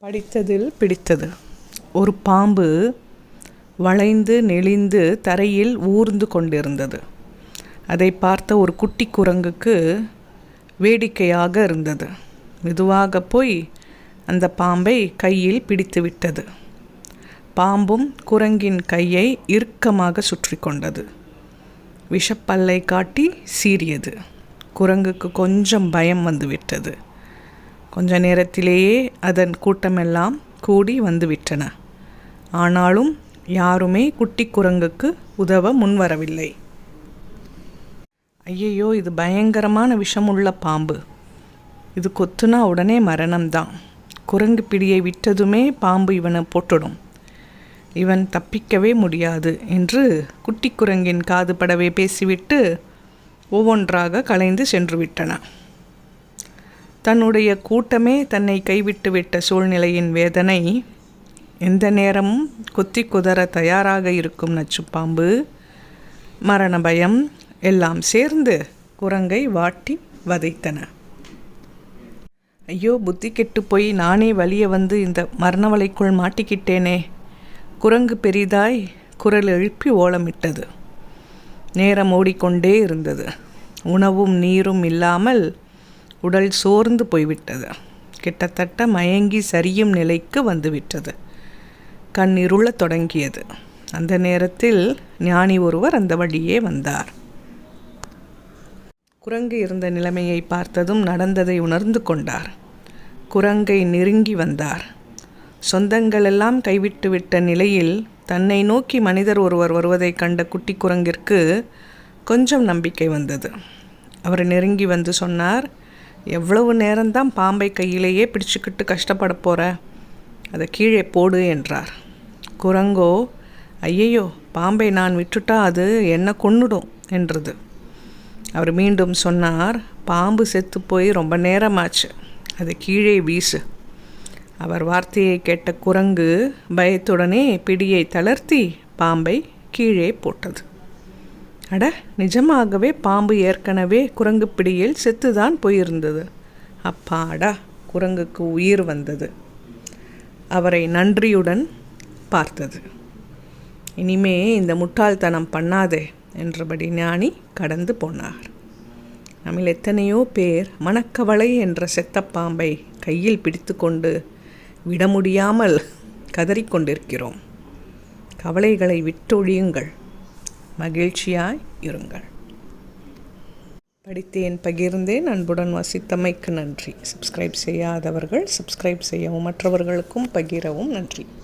படித்ததில் பிடித்தது. ஒரு பாம்பு வளைந்து நெளிந்து தரையில் ஊர்ந்து கொண்டிருந்தது. அதை பார்த்த ஒரு குட்டி குரங்குக்கு வேடிக்கையாக இருந்தது. மெதுவாக போய் அந்த பாம்பை கையில் பிடித்து விட்டது. பாம்பும் குரங்கின் கையை இறுக்கமாக சுற்றி கொண்டது. விஷப்பல்லை காட்டி சீறியது. குரங்குக்கு கொஞ்சம் பயம் வந்துவிட்டது. கொஞ்ச நேரத்திலேயே அதன் கூட்டமெல்லாம் கூடி வந்துவிட்டன. ஆனாலும் யாருமே குட்டி குரங்குக்கு உதவ முன்வரவில்லை. ஐயையோ, இது பயங்கரமான விஷமுள்ள பாம்பு. இது கொத்துனா உடனே மரணம்தான். குரங்கு பிடியை விட்டதுமே பாம்பு இவனை போட்டுடும். இவன் தப்பிக்கவே முடியாது என்று குட்டி குரங்கின் காது படவே பேசிவிட்டு ஒவ்வொன்றாக கலைந்து சென்று விட்டன. தன்னுடைய கூட்டமே தன்னை கைவிட்டு விட்ட சூழ்நிலையின் வேதனை, எந்த நேரமும் கொத்தி குதற தயாராக இருக்கும் நச்சுப்பாம்பு, மரண பயம் எல்லாம் சேர்ந்து குரங்கை வாட்டி வதைத்தன. ஐயோ, புத்தி கெட்டு போய் நானே வலிய வந்து இந்த மரணவலைக்குள் மாட்டிக்கிட்டேனே. குரங்கு பெரிதாய் குரல் எழுப்பி ஓலமிட்டது. நேரம் ஓடிக்கொண்டே இருந்தது. உணவும் நீரும் இல்லாமல் உடல் சோர்ந்து போய்விட்டது. கிட்டத்தட்ட மயங்கி சரியும் நிலைக்கு வந்துவிட்டது. கண் இருளத் தொடங்கியது. அந்த நேரத்தில் ஞானி ஒருவர் அந்த வழியே வந்தார். குரங்கு இருந்த நிலைமையை பார்த்ததும் நடந்ததை உணர்ந்து கொண்டார். குரங்கை நெருங்கி வந்தார். சொந்தங்களெல்லாம் கைவிட்டுவிட்ட நிலையில் தன்னை நோக்கி மனிதர் ஒருவர் வருவதை கண்ட குட்டி குரங்கிற்கு கொஞ்சம் நம்பிக்கை வந்தது. அவர் நெருங்கி வந்து சொன்னார், எவ்வளவு நேரம்தான் பாம்பை கையிலேயே பிடிச்சிக்கிட்டு கஷ்டப்பட போகிற, அதை கீழே போடு என்றார். குரங்கோ, ஐயையோ, பாம்பை நான் விட்டுட்டா அது என்ன கொன்னுடும் என்றது. அவர் மீண்டும் சொன்னார், பாம்பு செத்து போய் ரொம்ப நேரமாச்சு, அதை கீழே வீசு. அவர் வார்த்தையை கேட்ட குரங்கு பயத்துடனே பிடியை தளர்த்தி பாம்பை கீழே போட்டது. அட, நிஜமாகவே பாம்பு ஏற்கனவே குரங்கு பிடியில் செத்துதான் போயிருந்தது. அப்பாடா, குரங்குக்கு உயிர் வந்தது. அவரை நன்றியுடன் பார்த்தது. இனிமே இந்த முட்டாள்தனம் பண்ணாதே என்றபடி ஞானி கடந்து போனார். நம்மில் எத்தனையோ பேர் மனக்கவலை என்ற செத்த பாம்பை கையில் பிடித்து கொண்டு விட முடியாமல் கதறிக்கொண்டிருக்கிறோம். கவலைகளை விட்டொழியுங்கள், மகிழ்ச்சியாய் இருங்கள். படித்தேன், பகிர்ந்தேன். அன்புடன் வாசித்தமைக்கு நன்றி. சப்ஸ்கிரைப் செய்யாதவர்கள் சப்ஸ்கிரைப் செய்யவும் மற்றவர்களுக்கும் பகிரவும் நன்றி.